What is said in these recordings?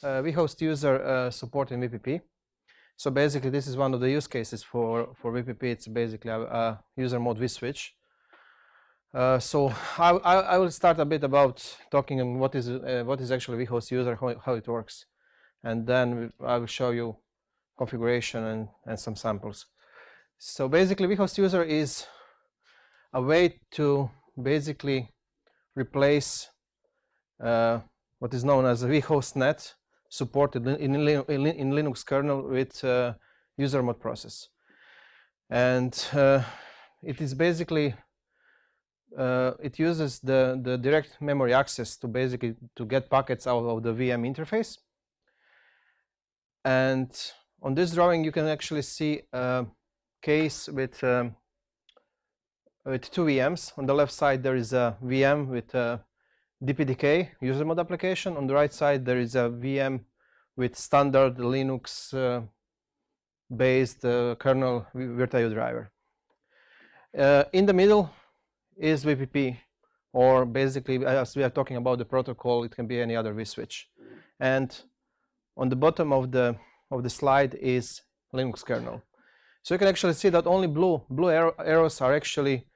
Vhost user support in VPP. So basically, this is one of the use cases for VPP. It's basically a user mode VSwitch. So I will start a bit about talking what is actually Vhost user, how it works, and then I will show you configuration and some samples. So basically, Vhost user is a way to basically replace what is known as a vHostNet supported in Linux kernel with user mode process, and it is basically it uses the direct memory access to basically to get packets out of the VM interface. And on this drawing, you can actually see a case with 2 VMs. On the left side, there is a VM with DPDK user mode application. On the right side, there is a VM with standard Linux based kernel VirtIO driver. In the middle is VPP, or basically, as we are talking about the protocol, it can be any other VSwitch. And on the bottom of the slide is Linux kernel. So you can actually see that only blue arrows are actually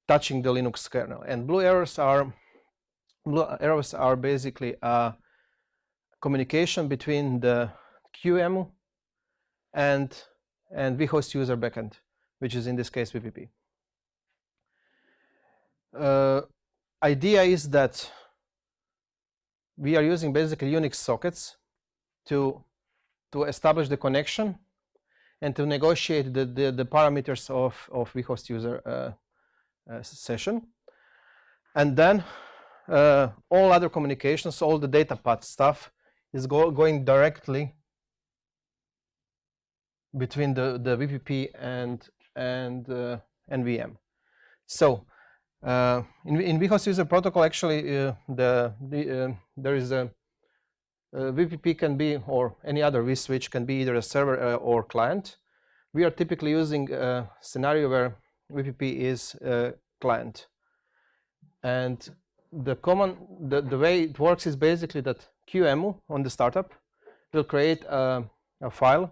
touching the Linux kernel, and blue arrows are basically a communication between the QEMU and vhost user backend, which is in this case VPP. Idea is that we are using basically Unix sockets to establish the connection and to negotiate the parameters of vhost user session, and then all other communications, all the data path stuff is going directly between the VPP and VM. So in vhost user protocol, actually there is a VPP can be, or any other vSwitch can be, either a server or client. We are typically using a scenario where VPP is client, and the way it works is basically that QEMU on the startup will create a file.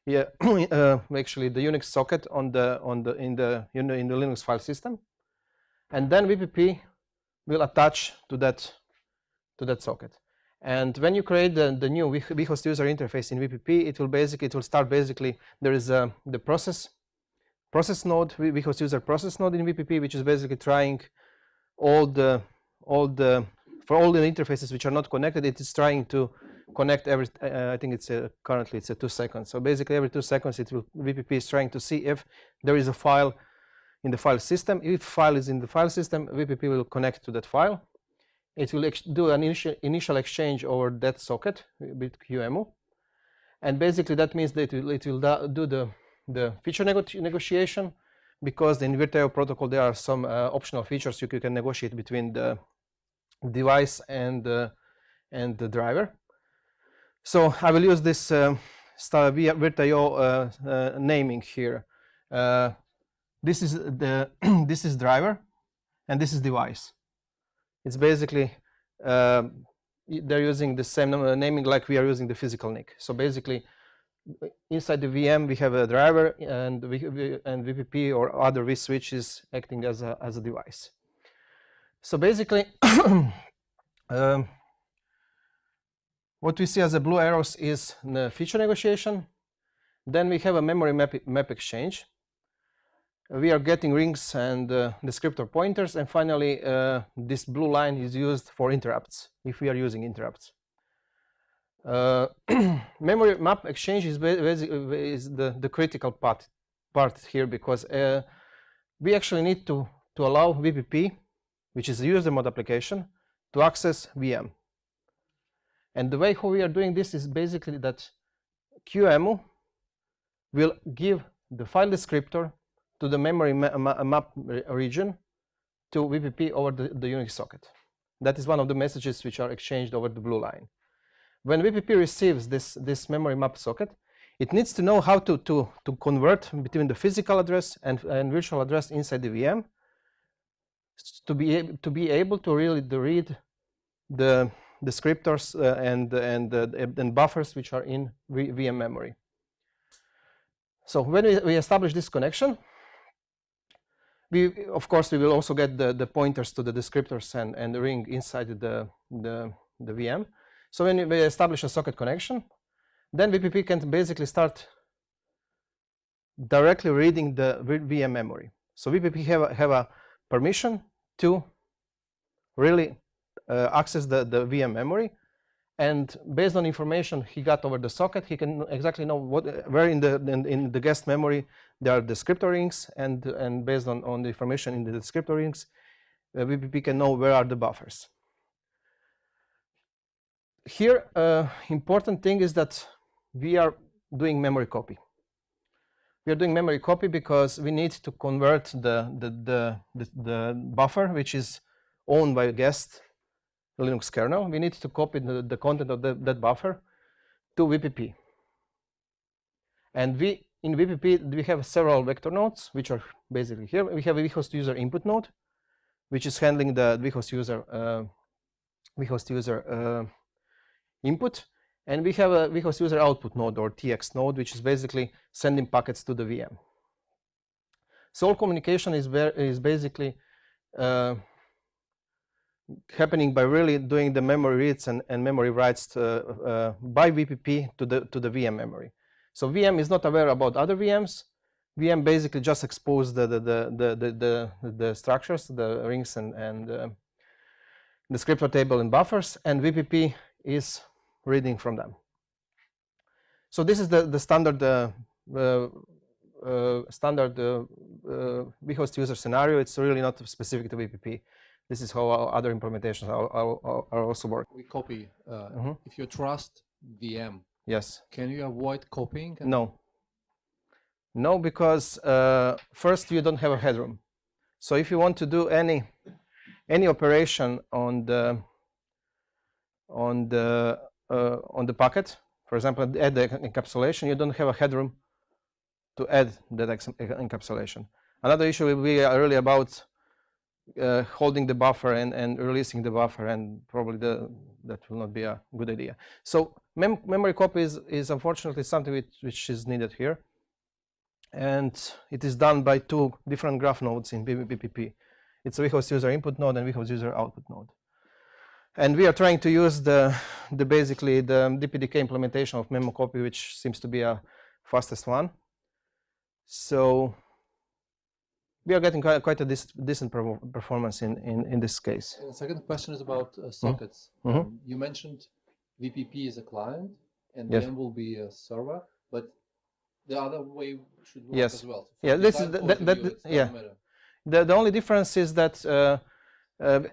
Yeah, actually the Unix socket in the Linux file system, and then VPP will attach to that socket. And when you create the new vhost user interface in VPP, it will start basically, there is the process node, vhost user process node in VPP, which is basically trying for all the interfaces which are not connected, it is trying to connect every, I think it's currently it's 2 seconds. So basically every 2 seconds VPP is trying to see if there is a file in the file system. If file is in the file system, VPP will connect to that file. It will do an initial exchange over that socket with QEMU, and basically that means that it will do the feature negotiation, because in VirtIO protocol there are some optional features you can negotiate between the device and the driver. So I will use this VirtIO naming here. This is driver, and this is device. It's basically they're using the same naming like we are using the physical NIC. So basically, inside the VM we have a driver, and VPP or other vSwitch is acting as a device. So basically, what we see as the blue arrows is the feature negotiation. Then we have a memory map exchange. We are getting rings and descriptor pointers, and finally this blue line is used for interrupts, if we are using interrupts. Memory map exchange is the critical part here, because we actually need to allow VPP, which is a user mode application, to access VM. And the way how we are doing this is basically that QEMU will give the file descriptor to the memory map region to VPP over the Unix socket. That is one of the messages which are exchanged over the blue line. When VPP receives this memory map socket, it needs to know how to convert between the physical address and virtual address inside the VM to be able to really read the descriptors and buffers which are in VM memory. So when we establish this connection, of course we will also get the pointers to the descriptors and the ring inside the VM. So when we establish a socket connection, then VPP can basically start directly reading the VM memory. So VPP have a permission to really access the VM memory, and based on information he got over the socket, he can exactly know where in the guest memory there are descriptor rings, and based on the information in the descriptor rings, VPP can know where are the buffers. Here, important thing is that we are doing memory copy. We are doing memory copy because we need to convert the buffer, which is owned by a guest Linux kernel. We need to copy the content of that buffer to VPP. And in VPP we have several vector nodes, which are basically here. We have a vhost user input node, which is handling the vhost user input, and we have a vhost user output node, or TX node, which is basically sending packets to the VM. So all communication is basically happening by really doing the memory reads and memory writes by VPP to the VM memory. So VM is not aware about other VMs. VM basically just exposes the structures, the rings and the descriptor table and buffers, and VPP is reading from them. So this is the standard vhost user scenario. It's really not specific to VPP. This is how other implementations are also working. We copy. If you trust VM, yes. Can you avoid copying? No. No, because first you don't have a headroom. So if you want to do any operation on the packet, for example, add the encapsulation, you don't have a headroom to add that encapsulation. Another issue will be really about holding the buffer and releasing the buffer, and probably that will not be a good idea. So memory copy is unfortunately something which is needed here, and it is done by two different graph nodes in VPP. It's a vhost user input node and vhost user output node. And we are trying to use basically the DPDK implementation of memo copy, which seems to be a fastest one. So we are getting quite a decent performance in this case. And the second question is about sockets. You mentioned VPP is a client and yes. VM will be a server, but the other way should work yes. as well. So yeah, this is yeah. The only difference is that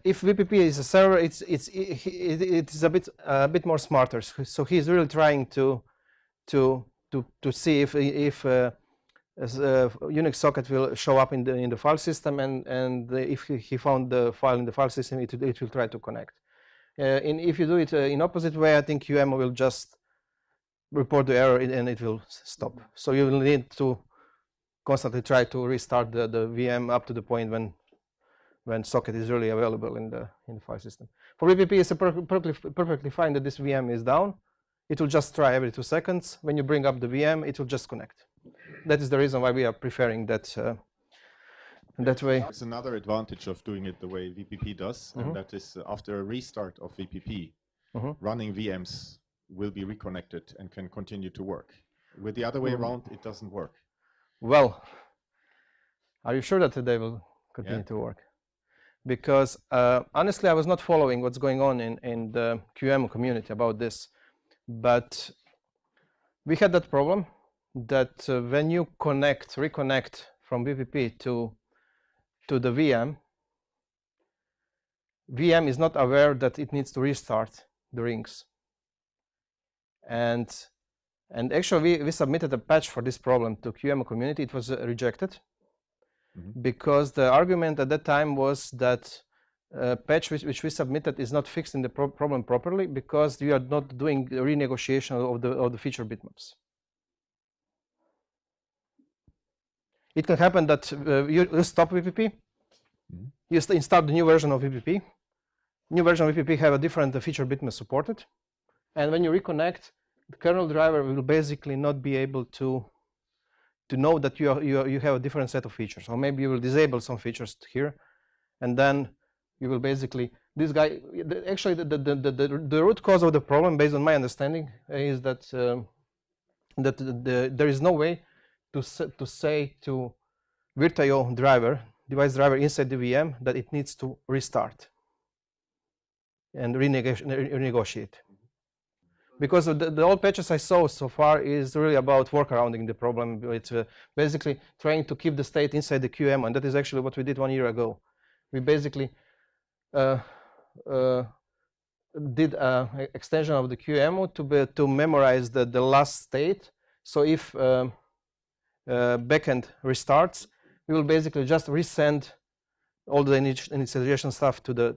if VPP is a server, it is a bit more smarter. So he's really trying to see if Unix socket will show up in the file system, and if he found the file in the file system, it will try to connect. If you do it in opposite way, I think QEMU will just report the error and it will stop. So you will need to constantly try to restart the VM up to the point when socket is really available in the file system. For VPP, it's perfectly fine that this VM is down. It will just try every 2 seconds. When you bring up the VM, it will just connect. That is the reason why we are preferring that way. It's another advantage of doing it the way VPP does, and that is after a restart of VPP, running VMs will be reconnected and can continue to work. With the other way around, it doesn't work. Well, are you sure that they will continue to work? Because honestly, I was not following what's going on in the QEMU community about this, but we had that problem that when you reconnect from VPP to the VM is not aware that it needs to restart the rings. And actually we submitted a patch for this problem to QEMU community. It was rejected because the argument at that time was that patch which we submitted is not fixing the problem properly because we are not doing renegotiation of the feature bitmaps. It can happen that you stop VPP, you install the new version of VPP, new version of VPP have a different feature bitmap supported, and when you reconnect, the kernel driver will basically not be able to know that you have a different set of features, or maybe you will disable some features here, and then you will basically actually the root cause of the problem, based on my understanding, is that there is no way to say to VirtIO driver, device driver inside the VM, that it needs to restart and renegotiate. Because of the old patches I saw so far is really about workarounding the problem. It's basically trying to keep the state inside the QEMU, and that is actually what we did 1 year ago. We basically did an extension of the QEMU to memorize the last state. So if backend restarts, we will basically just resend all the initialization stuff to the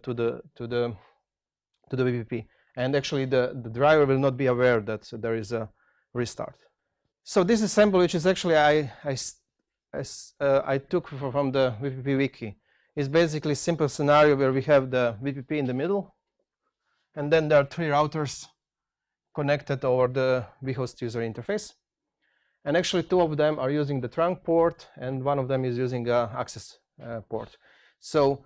VPP. And actually the driver will not be aware that there is a restart. So this example, which is actually I took from the VPP wiki, is basically a simple scenario where we have the VPP in the middle, and then there are 3 routers connected over the Vhost user interface. And actually 2 of them are using the trunk port, and 1 of them is using access port. So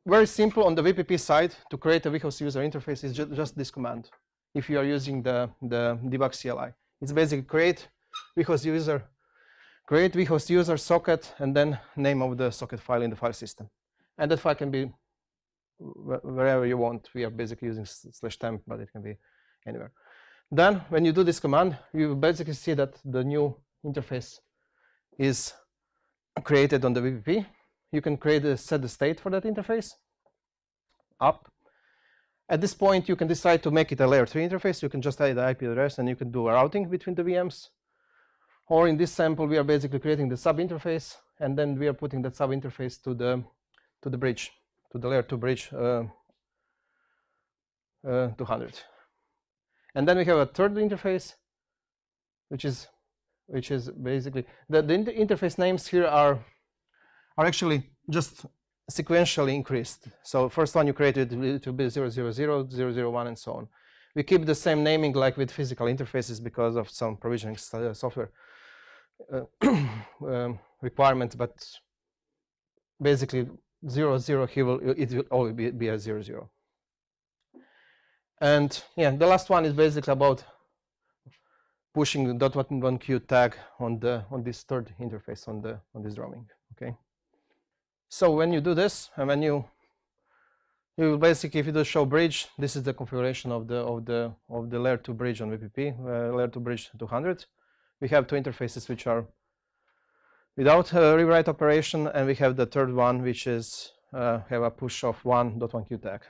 very simple on the VPP side to create a Vhost user interface is just this command. If you are using the debug CLI, it's basically create Vhost user socket, and then name of the socket file in the file system. And that file can be wherever you want. We are basically using /temp, but it can be anywhere. Then when you do this command, you will basically see that the new interface is created on the VPP. You can set the state for that interface up. At this point, you can decide to make it a layer 3 interface. You can just add the IP address, and you can do a routing between the VMs. Or in this sample, we are basically creating the sub interface, and then we are putting that sub interface to the bridge, to the layer 2 bridge 200. And then we have a third interface, which is basically the interface names here are actually just sequentially increased. So first one you created to be 000, 001, and so on. We keep the same naming like with physical interfaces because of some provisioning software requirements, but basically 00 it will always be a 00. And yeah, the last one is basically about pushing the .1Q tag on this third interface on this drawing. Okay. So when you do this, and when you will basically, if you do show bridge, this is the configuration of the layer 2 bridge on VPP, layer 2 bridge 200. We have 2 interfaces which are without rewrite operation, and we have the third one which is have a push of 1.1Q tag.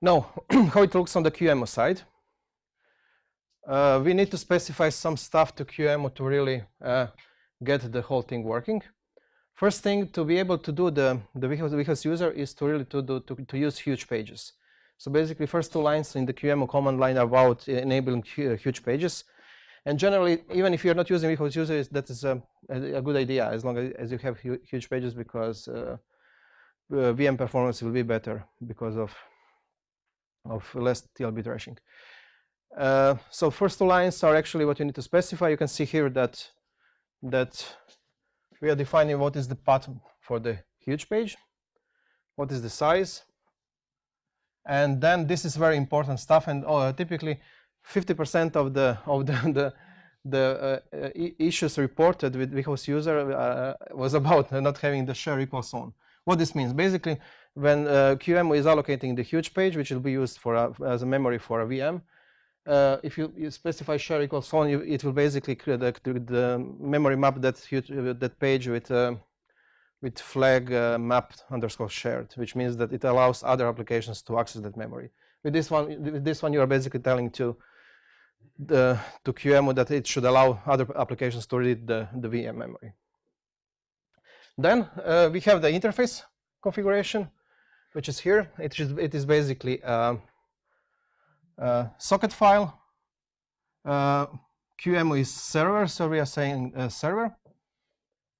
Now, how it looks on the QEMU side. We need to specify some stuff to QEMU to really get the whole thing working. First thing, to be able to do the Vhost user is to really to use huge pages. So basically, first 2 lines in the QEMU command line are about enabling huge pages. And generally, even if you're not using Vhost user, that is a good idea as long as you have huge pages, because VM performance will be better because of less TLB thrashing. So first 2 lines are actually what you need to specify. You can see here that we are defining what is the path for the huge page, what is the size, and then this is very important stuff. And typically 50% of the issues reported with Vhost user was about not having the share equals on. What this means, basically, when QEMU is allocating the huge page, which will be used as a memory for a VM, if you specify share equals on, it will basically create the memory map that page with flag map _ shared, which means that it allows other applications to access that memory. With this one, you are basically telling to QEMU that it should allow other applications to read the VM memory. Then we have the interface configuration, which is here. It is basically a socket file. QEMU is server, so we are saying server.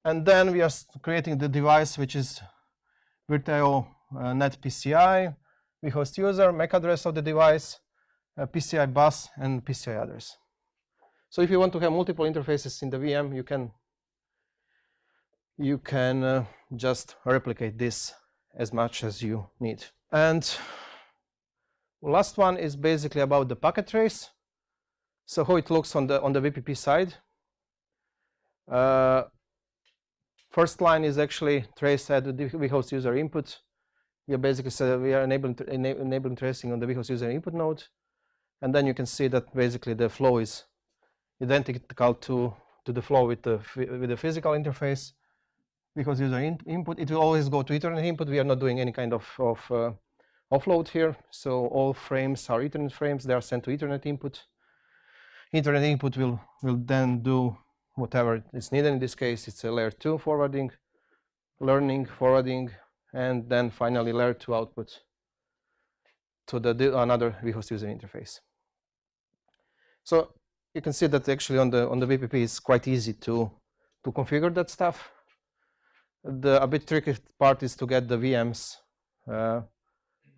And then we are creating the device, which is VirtIO net PCI, vhost user, MAC address of the device, PCI bus, and PCI address. So if you want to have multiple interfaces in the VM, you can just replicate this as much as you need. And last one is basically about the packet trace. So how it looks on the VPP side. First line is actually trace at the vhost user input. We are basically we are enabling tracing on the vhost user input node, and then you can see that basically the flow is identical to the flow with the physical interface. Vhost user input, it will always go to Ethernet input. We are not doing any kind of offload here, so all frames are Ethernet frames. They are sent to Ethernet input. Ethernet input will then do whatever is needed. In this case, it's a layer 2 forwarding, learning, forwarding, and then finally layer 2 output to another vhost user interface. So you can see that actually on the VPP it's quite easy to configure that stuff. A bit tricky part is to get the VMs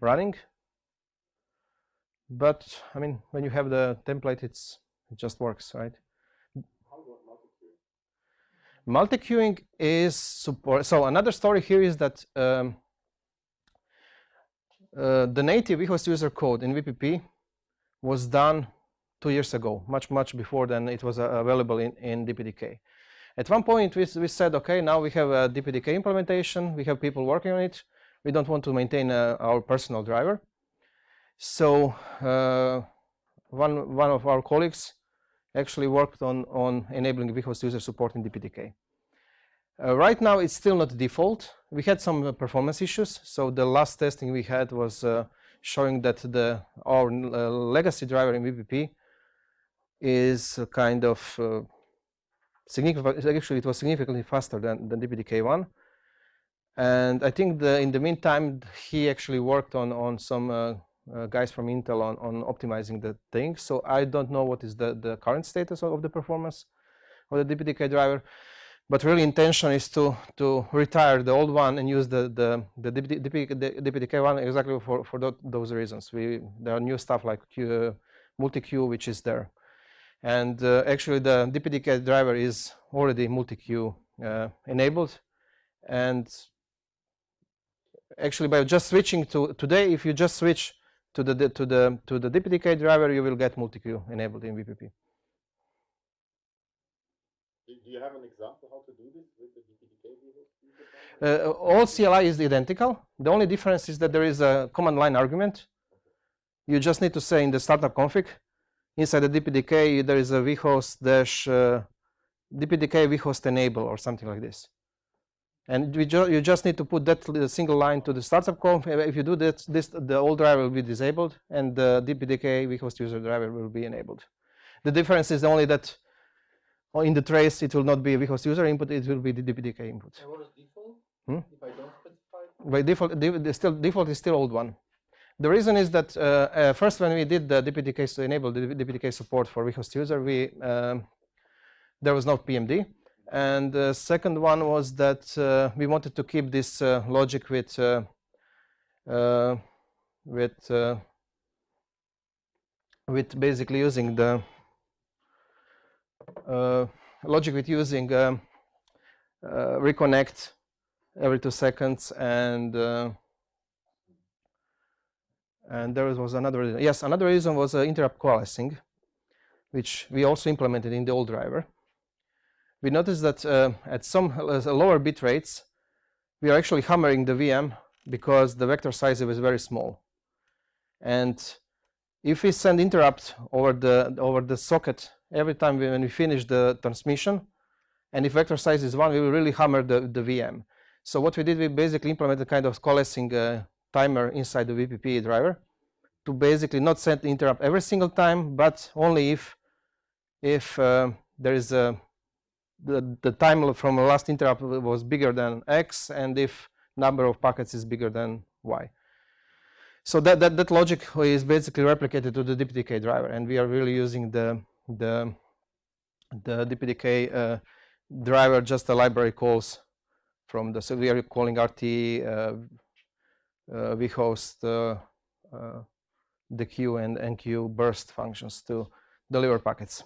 running, but I mean, when you have the template, it just works, right? Multi-queuing is support. So another story here is that the native vhost user code in VPP was done 2 years ago, much before than it was available in DPDK. At one point, we said, okay, now we have a DPDK implementation. We have people working on it. We don't want to maintain our personal driver. So one of our colleagues actually worked on enabling vhost user support in DPDK. Right now, it's still not default. We had some performance issues. So the last testing we had was showing that our legacy driver in VPP is kind of actually it was significantly faster than DPDK1. And I think in the meantime, he actually worked on some guys from Intel on optimizing the thing. So I don't know what is the current status of the performance of the DPDK driver. But really intention is to retire the old one and use the DPDK one exactly for those reasons. There are new stuff like multi-queue, which is there. And actually the DPDK driver is already multi-queue enabled. And actually by just switching today, if you just switch to the DPDK driver, you will get multi-queue enabled in VPP. Do you have an example how to do this with the DPDK? All CLI is identical. The only difference is that there is a command line argument. You just need to say in the startup config, inside the DPDK, there is a vhost dash DPDK vhost enable or something like this. And you just need to put that single line to the startup conf. If you do that, the old driver will be disabled and the DPDK vhost user driver will be enabled. The difference is only that in the trace, it will not be a vhost user input, it will be the DPDK input. And what is default? If I don't specify? By default is still old one. The reason is that first when we did the DPDK to enable the DPDK support for vhost user, there was no PMD. And the second one was that we wanted to keep this logic with basically using the logic with using reconnect every 2 seconds, and there was another reason. Yes, another reason was interrupt coalescing, which we also implemented in the old driver. We noticed that at some lower bit rates, we are actually hammering the VM because the vector size was very small. And if we send interrupt over the socket every time when we finish the transmission, and if vector size is 1, we will really hammer the VM. So what we did, we basically implemented kind of coalescing timer inside the VPP driver to basically not send interrupt every single time, but only if there is the time from the last interrupt was bigger than X, and if number of packets is bigger than Y. So that logic is basically replicated to the DPDK driver, and we are really using the DPDK driver just a library calls from the, so we are calling RT, Vhost, the Q and NQ burst functions to deliver packets.